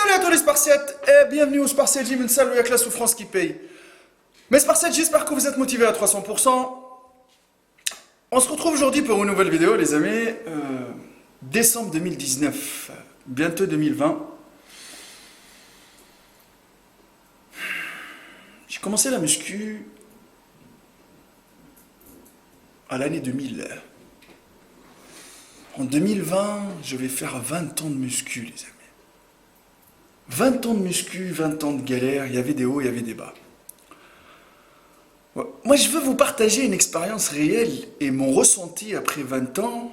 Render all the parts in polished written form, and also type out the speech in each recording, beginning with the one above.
Salut à tous les Spartiates et bienvenue au Spartiate Gym, une salle où il y a que la souffrance qui paye. Mes Spartiates, j'espère que vous êtes motivés à 300%. On se retrouve aujourd'hui pour une nouvelle vidéo, les amis. Décembre 2019, bientôt 2020. J'ai commencé la muscu à l'année 2000. En 2020, je vais faire 20 ans de muscu, les amis. 20 ans de muscu, 20 ans de galère, il y avait des hauts, il y avait des bas. Moi, je veux vous partager une expérience réelle et mon ressenti après 20 ans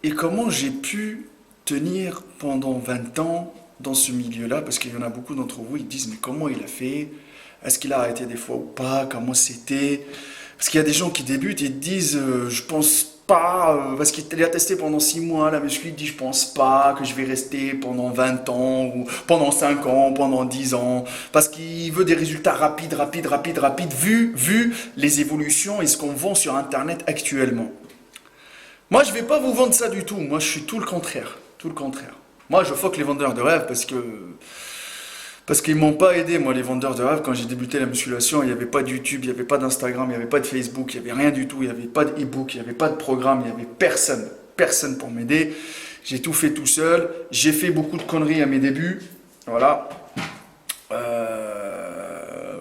et comment j'ai pu tenir pendant 20 ans dans ce milieu-là, parce qu'il y en a beaucoup d'entre vous, ils disent mais comment il a fait? Est-ce qu'il a arrêté des fois ou pas? Comment c'était? Parce qu'il y a des gens qui débutent et ils disent je pense pas, parce qu'il a testé pendant 6 mois la muscu, il dit je pense pas que je vais rester pendant 20 ans, ou pendant 5 ans, pendant 10 ans, parce qu'il veut des résultats rapides, vu les évolutions et ce qu'on vend sur internet actuellement. Moi je vais pas vous vendre ça du tout, moi je suis tout le contraire, Moi je fuck les vendeurs de rêve parce qu'ils m'ont pas aidé, moi, les vendeurs de rêve. Quand j'ai débuté la musculation, il n'y avait pas de YouTube, il n'y avait pas d'Instagram, il n'y avait pas de Facebook, il n'y avait rien du tout, il n'y avait pas d'e-book, il n'y avait pas de programme, il n'y avait personne pour m'aider. J'ai tout fait tout seul, j'ai fait beaucoup de conneries à mes débuts, voilà.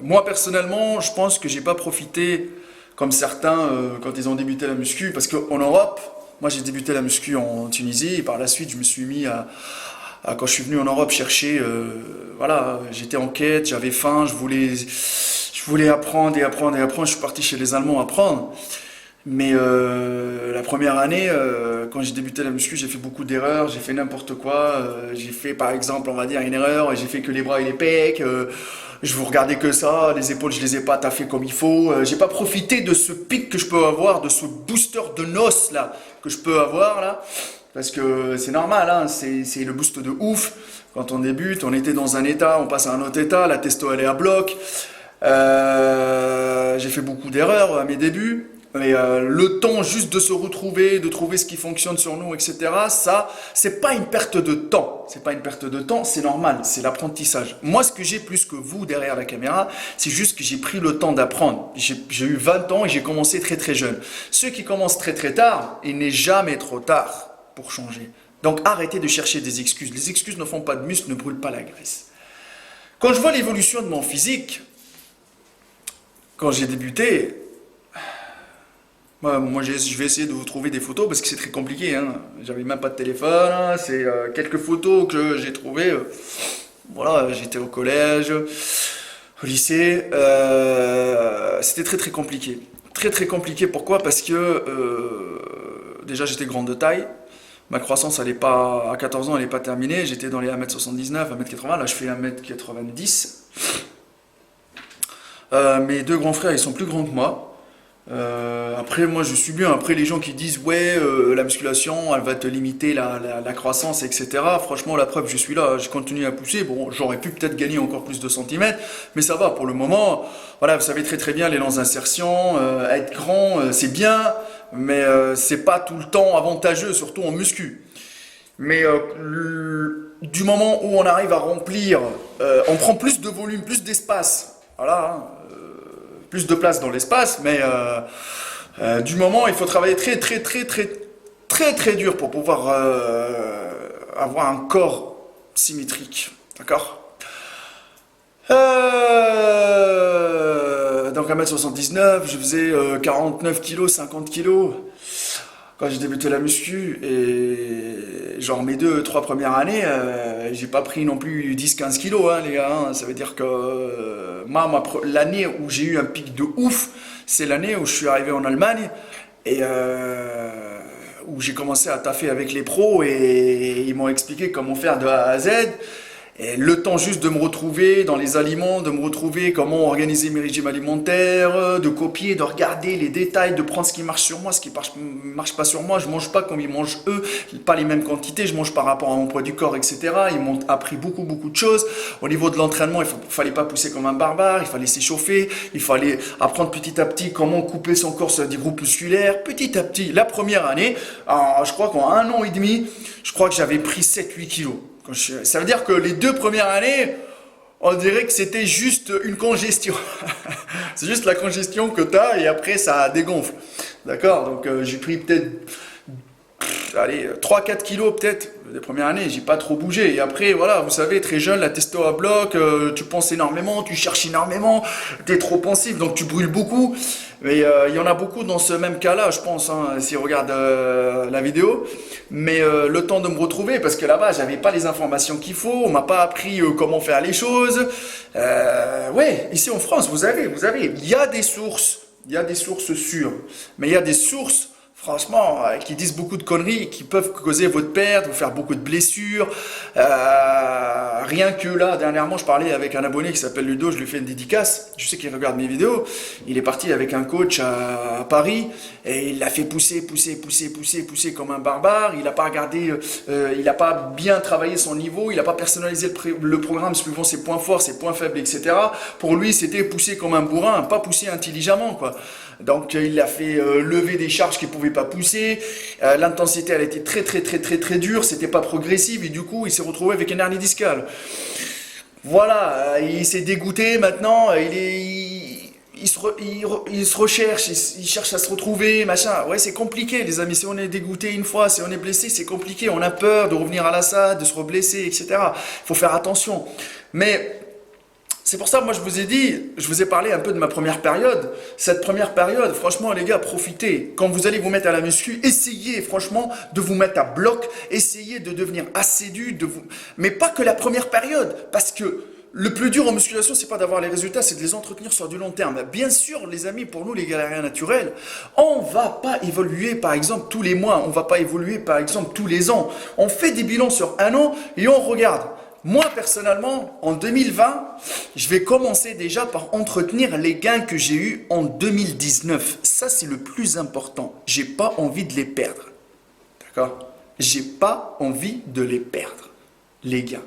Moi, personnellement, je pense que j'ai pas profité, comme certains, quand ils ont débuté la muscu, parce qu'en Europe, moi j'ai débuté la muscu en Tunisie, et par la suite, je me suis mis quand je suis venu en Europe chercher, voilà, j'étais en quête, j'avais faim, je voulais apprendre, je suis parti chez les Allemands apprendre. Mais la première année, quand j'ai débuté la muscu, j'ai fait beaucoup d'erreurs, j'ai fait n'importe quoi. J'ai fait par exemple, on va dire, une erreur, et j'ai fait que les bras et les pecs. Je vous regardais que ça, les épaules, je les ai pas taffées comme il faut. J'ai pas profité de ce pic que je peux avoir, de ce booster de noces là que je peux avoir là. Parce que c'est normal, hein, c'est le boost de ouf. Quand on débute, on était dans un état, on passe à un autre état, la testo elle est à bloc. J'ai fait beaucoup d'erreurs à mes débuts. Mais le temps juste de se retrouver, de trouver ce qui fonctionne sur nous, etc. Ça, c'est pas une perte de temps. C'est pas une perte de temps, c'est normal, c'est l'apprentissage. Moi, ce que j'ai plus que vous derrière la caméra, c'est juste que j'ai pris le temps d'apprendre. J'ai eu 20 ans et j'ai commencé très jeune. Ceux qui commencent très tard, il n'est jamais trop tard pour changer. Donc arrêtez de chercher des excuses. Les excuses ne font pas de muscle, ne brûlent pas la graisse. Quand je vois l'évolution de mon physique, quand j'ai débuté, moi je vais essayer de vous trouver des photos parce que c'est très compliqué. Hein. J'avais même pas de téléphone, hein. C'est quelques photos que j'ai trouvées. Voilà, j'étais au collège, au lycée. C'était très compliqué. Très compliqué, pourquoi? Parce que déjà j'étais grande de taille. Ma croissance, elle est pas, à 14 ans, elle n'est pas terminée. J'étais dans les 1m79, 1m80. Là, je fais 1m90. Mes deux grands frères, ils sont plus grands que moi. Après, moi, je suis bien. Après, les gens qui disent, ouais, la musculation, elle va te limiter la croissance, etc. Franchement, la preuve, je suis là. Je continue à pousser. Bon, j'aurais pu peut-être gagner encore plus de centimètres. Mais ça va, pour le moment. Voilà, vous savez très bien, les lents d'insertion, être grand, c'est bien. Mais c'est pas tout le temps avantageux, surtout en muscu. Mais du moment où on arrive à remplir, on prend plus de volume, plus d'espace, voilà, hein, plus de place dans l'espace, mais du moment il faut travailler très dur pour pouvoir avoir un corps symétrique, d'accord? Donc 1m79, je faisais 49 kg, 50 kg quand j'ai débuté la muscu, et genre mes 2-3 premières années, j'ai pas pris non plus 10-15 kg, hein, les gars, hein. Ça veut dire que l'année où j'ai eu un pic de ouf, c'est l'année où je suis arrivé en Allemagne, et où j'ai commencé à taffer avec les pros, et ils m'ont expliqué comment faire de A à Z. Et le temps juste de me retrouver dans les aliments, de me retrouver comment organiser mes régimes alimentaires, de copier, de regarder les détails, de prendre ce qui marche sur moi, ce qui marche pas sur moi. Je mange pas comme ils mangent eux, pas les mêmes quantités, je mange par rapport à mon poids du corps, etc. Ils m'ont appris beaucoup de choses. Au niveau de l'entraînement, fallait pas pousser comme un barbare, il fallait s'échauffer, il fallait apprendre petit à petit comment couper son corps sur des groupes musculaires. Petit à petit, la première année, je crois qu'en 1 an et demi, je crois que j'avais pris 7-8 kilos. Ça veut dire que les 2 premières années, on dirait que c'était juste une congestion. C'est juste la congestion que tu as et après ça dégonfle. D'accord? Donc j'ai pris peut-être allez, 3-4 kilos peut-être les premières années, j'ai pas trop bougé. Et après, voilà, vous savez, très jeune, la testo à bloc, tu penses énormément, tu cherches énormément, tu es trop pensif, donc tu brûles beaucoup. Mais il y en a beaucoup dans ce même cas-là, je pense, hein, si on regarde la vidéo. Mais le temps de me retrouver, parce que là-bas, j'avais pas les informations qu'il faut, on m'a pas appris comment faire les choses. Ouais, ici en France, vous avez, il y a des sources, sûres, mais il y a des sources franchement, qui disent beaucoup de conneries, qui peuvent causer votre perte, vous faire beaucoup de blessures. Rien que là, dernièrement, je parlais avec un abonné qui s'appelle Ludo, je lui fais une dédicace. Je sais qu'il regarde mes vidéos. Il est parti avec un coach à Paris et il l'a fait pousser comme un barbare. Il n'a pas regardé, il n'a pas bien travaillé son niveau, il n'a pas personnalisé le programme suivant ses points forts, ses points faibles, etc. Pour lui, c'était pousser comme un bourrin, pas pousser intelligemment, quoi. Donc il a fait lever des charges qu'il ne pouvait pas pousser. L'intensité elle était très dure, c'était pas progressif et du coup il s'est retrouvé avec une hernie discale. Voilà, il s'est dégoûté maintenant, il se recherche, il cherche à se retrouver, machin. Ouais, c'est compliqué les amis, si on est dégoûté une fois, si on est blessé, c'est compliqué, on a peur de revenir à la salle, de se reblesser, etc. Il faut faire attention. Mais c'est pour ça, moi, je vous ai dit, je vous ai parlé un peu de ma première période. Cette première période, franchement, les gars, profitez. Quand vous allez vous mettre à la muscu, essayez, franchement, de vous mettre à bloc. Essayez de devenir assidu, mais pas que la première période. Parce que le plus dur en musculation, c'est pas d'avoir les résultats, c'est de les entretenir sur du long terme. Bien sûr, les amis, pour nous, les galériens naturels, on va pas évoluer, par exemple, tous les mois. On va pas évoluer, par exemple, tous les ans. On fait des bilans sur un an et on regarde. Moi, personnellement, en 2020, je vais commencer déjà par entretenir les gains que j'ai eus en 2019. Ça, c'est le plus important. J'ai pas envie de les perdre. D'accord? J'ai pas envie de les perdre, les gains.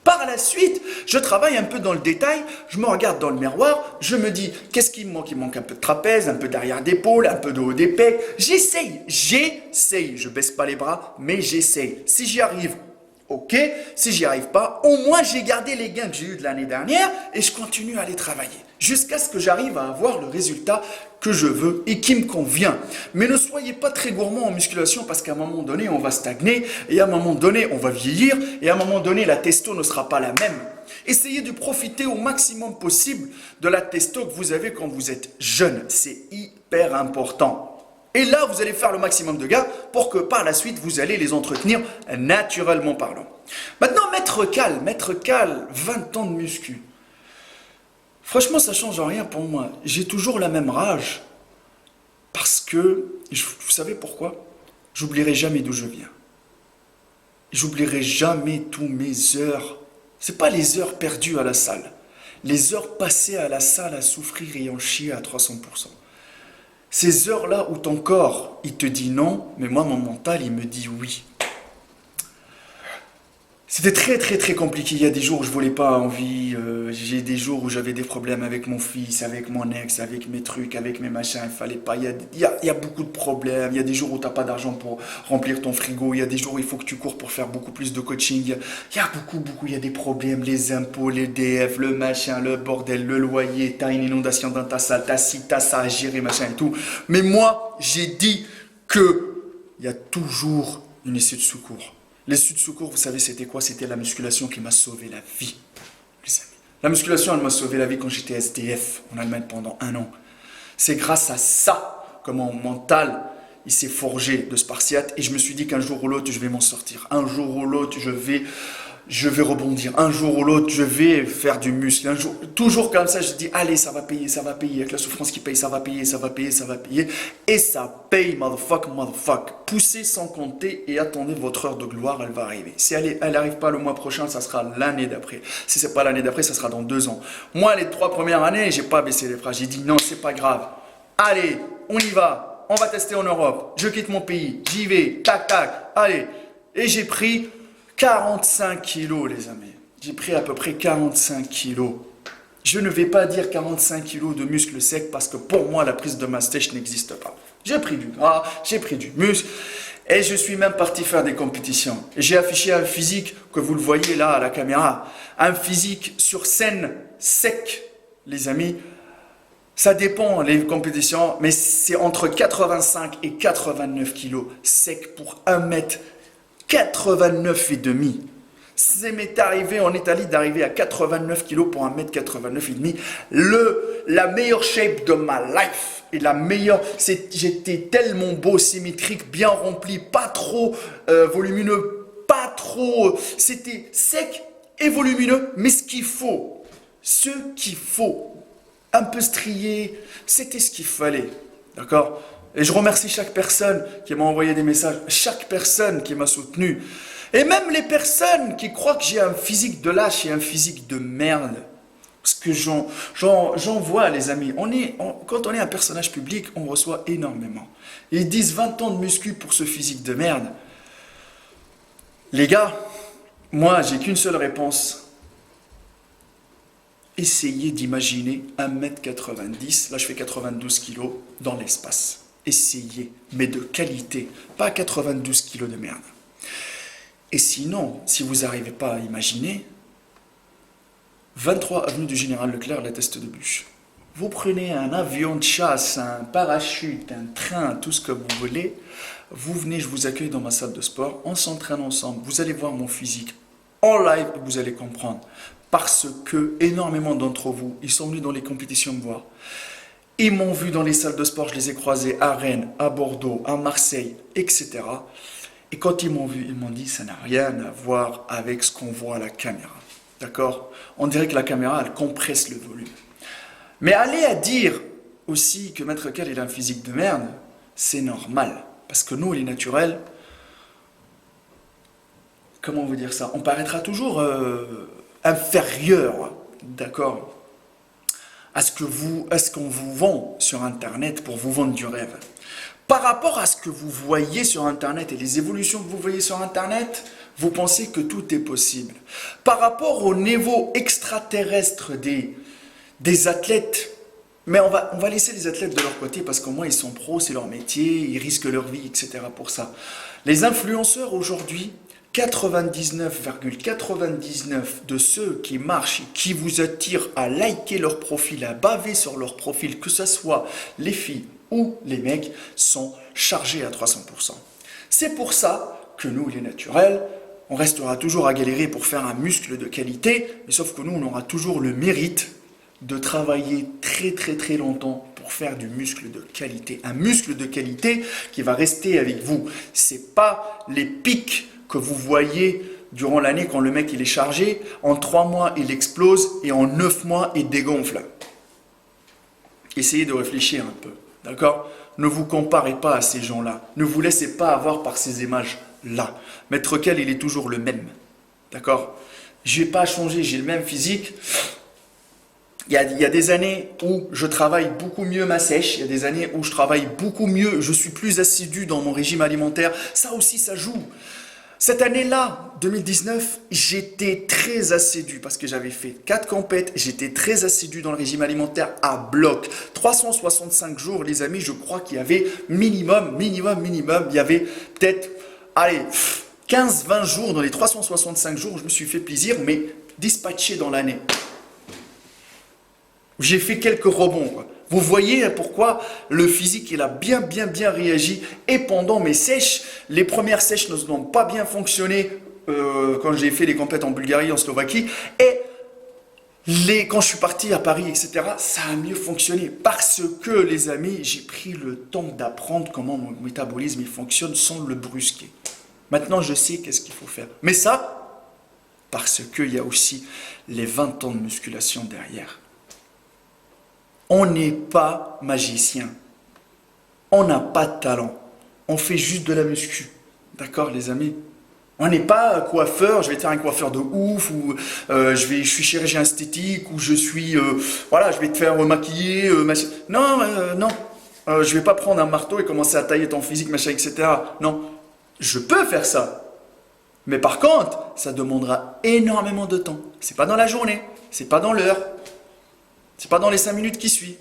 Par la suite, je travaille un peu dans le détail, je me regarde dans le miroir, je me dis, qu'est-ce qui me manque? Il manque un peu de trapèze, un peu d'arrière d'épaule, un peu de haut des pecs. J'essaye, je baisse pas les bras, mais j'essaye. Si j'y arrive, ok, si j'y arrive pas, au moins j'ai gardé les gains que j'ai eu de l'année dernière et je continue à les travailler jusqu'à ce que j'arrive à avoir le résultat que je veux et qui me convient. Mais ne soyez pas très gourmand en musculation parce qu'à un moment donné, on va stagner et à un moment donné, on va vieillir et à un moment donné, la testo ne sera pas la même. Essayez de profiter au maximum possible de la testo que vous avez quand vous êtes jeune. C'est hyper important. Et là, vous allez faire le maximum de gains pour que par la suite, vous allez les entretenir naturellement parlant. Maintenant, mettre cal, 20 ans de muscu. Franchement, ça ne change rien pour moi. J'ai toujours la même rage. Parce que, vous savez pourquoi? J'oublierai jamais d'où je viens. J'oublierai jamais tous mes heures. Ce n'est pas les heures perdues à la salle. Les heures passées à la salle à souffrir et en chier à 300%. Ces heures-là où ton corps, il te dit non, mais moi, mon mental, il me dit oui. C'était très compliqué. Il y a des jours où je ne voulais pas envie. J'ai des jours où j'avais des problèmes avec mon fils, avec mon ex, avec mes trucs, avec mes machins. Il fallait pas. Il y a beaucoup de problèmes. Il y a des jours où tu n'as pas d'argent pour remplir ton frigo. Il y a des jours où il faut que tu cours pour faire beaucoup plus de coaching. Il y a beaucoup. Il y a des problèmes. Les impôts, les DF, le machin, le bordel, le loyer. Tu as une inondation dans ta salle. Tu as ci, tu as ça à gérer, machin et tout. Mais moi, j'ai dit que il y a toujours une issue de secours. L'issue de secours, vous savez, c'était quoi? C'était la musculation qui m'a sauvé la vie, les amis. La musculation, elle m'a sauvé la vie quand j'étais SDF en Allemagne pendant 1 an. C'est grâce à ça que mon mental, il s'est forgé de Spartiate et je me suis dit qu'un jour ou l'autre, je vais m'en sortir. Un jour ou l'autre, je vais rebondir. Un jour ou l'autre, je vais faire du muscle. Un jour, toujours comme ça, je dis, allez, ça va payer. Avec la souffrance qui paye, ça va payer. Et ça paye, motherfuck. Poussez sans compter et attendez votre heure de gloire, elle va arriver. Si elle n'arrive pas le mois prochain, ça sera l'année d'après. Si c'est pas l'année d'après, ça sera dans 2 ans. Moi, les 3 premières années, j'ai pas baissé les bras. J'ai dit, non, c'est pas grave. Allez, on y va. On va tester en Europe. Je quitte mon pays. J'y vais. Tac. Allez. Et j'ai pris 45 kilos, les amis. J'ai pris à peu près 45 kilos. Je ne vais pas dire 45 kilos de muscle sec parce que pour moi, la prise de masse sèche n'existe pas. J'ai pris du gras, j'ai pris du muscle Et je suis même parti faire des compétitions. J'ai affiché un physique que vous le voyez là à la caméra. Un physique sur scène sec, les amis. Ça dépend les compétitions, mais c'est entre 85 et 89 kilos sec pour 1 m 89 et demi. Ça m'est arrivé en Italie d'arriver à 89 kilos pour 1 m 89 et demi. La meilleure shape de ma life. Et la meilleure, j'étais tellement beau, symétrique, bien rempli, pas trop volumineux, pas trop. C'était sec et volumineux, mais ce qu'il faut. Ce qu'il faut. Un peu strié, c'était ce qu'il fallait. D'accord? Et je remercie chaque personne qui m'a envoyé des messages, chaque personne qui m'a soutenu. Et même les personnes qui croient que j'ai un physique de lâche et un physique de merde. Parce que j'en vois, les amis. Quand on est un personnage public, on reçoit énormément. Ils disent 20 ans de muscu pour ce physique de merde. Les gars, moi, j'ai qu'une seule réponse. Essayez d'imaginer 1 m 90, là je fais 92 kilos, dans l'espace. Essayez, mais de qualité, pas 92 kilos de merde. Et sinon, si vous n'arrivez pas à imaginer, 23 avenue du Général Leclerc, la Teste de Bûche. Vous prenez un avion de chasse, un parachute, un train, tout ce que vous voulez, vous venez, je vous accueille dans ma salle de sport, on s'entraîne ensemble, vous allez voir mon physique en live, vous allez comprendre. Parce que énormément d'entre vous, ils sont venus dans les compétitions me voir. Ils m'ont vu dans les salles de sport, je les ai croisés à Rennes, à Bordeaux, à Marseille, etc. Et quand ils m'ont vu, ils m'ont dit, ça n'a rien à voir avec ce qu'on voit à la caméra. D'accord? On dirait que la caméra, elle compresse le volume. Mais aller à dire aussi que Maître Kel il a un physique de merde, c'est normal. Parce que nous, les naturels, comment vous dire ça? On paraîtra toujours inférieur, d'accord, à ce qu'on vous vend sur Internet pour vous vendre du rêve. Par rapport à ce que vous voyez sur Internet et les évolutions que vous voyez sur Internet, vous pensez que tout est possible. Par rapport au niveau extraterrestre des athlètes, mais on va laisser les athlètes de leur côté parce qu'au moins ils sont pros, c'est leur métier, ils risquent leur vie, etc. pour ça. Les influenceurs aujourd'hui, 99,99 de ceux qui marchent et qui vous attirent à liker leur profil, à baver sur leur profil, que ce soit les filles ou les mecs, sont chargés à 300%. C'est pour ça que nous, les naturels, on restera toujours à galérer pour faire un muscle de qualité, mais sauf que nous, on aura toujours le mérite de travailler très très très longtemps pour faire du muscle de qualité. Un muscle de qualité qui va rester avec vous. C'est pas les pics que vous voyez durant l'année quand le mec il est chargé, en 3 mois il explose et en 9 mois il dégonfle. Essayez de réfléchir un peu, d'accord? Ne vous comparez pas à ces gens-là. Ne vous laissez pas avoir par ces images-là. Maître Kel, il est toujours le même, d'accord? Je n'ai pas changé, j'ai le même physique. Il y a des années où je travaille beaucoup mieux ma sèche, il y a des années où je travaille beaucoup mieux, je suis plus assidu dans mon régime alimentaire. Ça aussi, ça joue. Cette année-là, 2019, j'étais très assidu parce que j'avais fait 4 compètes, j'étais très assidu dans le régime alimentaire à bloc. 365 jours, les amis, je crois qu'il y avait minimum, il y avait peut-être, allez, 15-20 jours dans les 365 jours où je me suis fait plaisir, mais dispatché dans l'année. J'ai fait quelques rebonds, quoi. Vous voyez pourquoi le physique il a bien réagi. Et pendant mes sèches, les premières sèches n'ont pas bien fonctionné quand j'ai fait les compètes en Bulgarie, en Slovaquie. Et quand je suis parti à Paris, etc., ça a mieux fonctionné. Parce que, les amis, j'ai pris le temps d'apprendre comment mon métabolisme il fonctionne sans le brusquer. Maintenant, je sais qu'est-ce qu'il faut faire. Mais ça, parce qu'il y a aussi les 20 ans de musculation derrière. On n'est pas magicien. On n'a pas de talent. On fait juste de la muscu. D'accord, les amis? On n'est pas coiffeur, je vais te faire un coiffeur de ouf, ou je suis chirurgien esthétique, ou je suis... voilà, je vais te faire maquiller, machin. Non, non. Je vais pas prendre un marteau et commencer à tailler ton physique, machin, etc. Non. Je peux faire ça. Mais par contre, ça demandera énormément de temps. C'est pas dans la journée, c'est pas dans l'heure. C'est pas dans les 5 minutes qui suivent.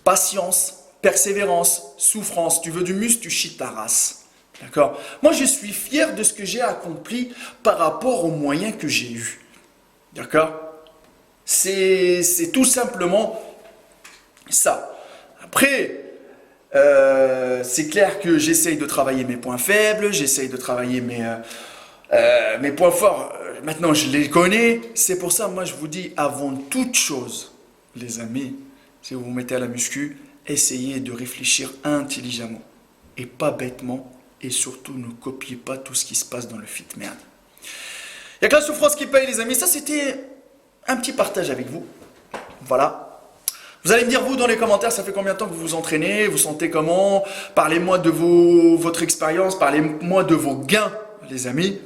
Patience, persévérance, souffrance. Tu veux du muscle, tu chies ta race. D'accord? Moi, je suis fier de ce que j'ai accompli par rapport aux moyens que j'ai eus. D'accord? C'est tout simplement ça. Après, c'est clair que j'essaye de travailler mes points faibles, j'essaye de travailler mes points forts. Maintenant, je les connais. C'est pour ça, moi, je vous dis, avant toute chose, les amis, si vous vous mettez à la muscu, essayez de réfléchir intelligemment et pas bêtement. Et surtout, ne copiez pas tout ce qui se passe dans le fit merde. Il n'y a que la souffrance qui paye, les amis. Ça, c'était un petit partage avec vous. Voilà. Vous allez me dire, vous, dans les commentaires, ça fait combien de temps que vous vous entraînez? Vous sentez comment? Parlez-moi de votre expérience. Parlez-moi de vos gains, les amis.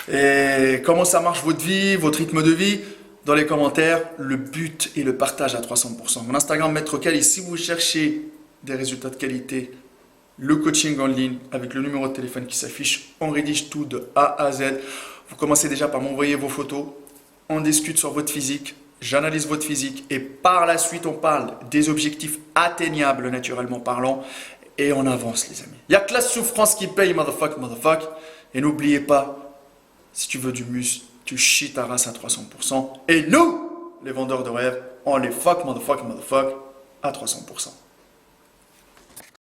Et comment ça marche votre vie, votre rythme de vie? Dans les commentaires, le but est le partage à 300%. Mon Instagram, Maître Kali, si vous cherchez des résultats de qualité, le coaching en ligne avec le numéro de téléphone qui s'affiche, on rédige tout de A à Z. Vous commencez déjà par m'envoyer vos photos, on discute sur votre physique, j'analyse votre physique et par la suite on parle des objectifs atteignables naturellement parlant et on avance les amis. Il n'y a que la souffrance qui paye, motherfuck. Et n'oubliez pas, si tu veux du muscle, tu chies ta race à 300%. Et nous, les vendeurs de rêve, on les fuck, motherfuck à 300%.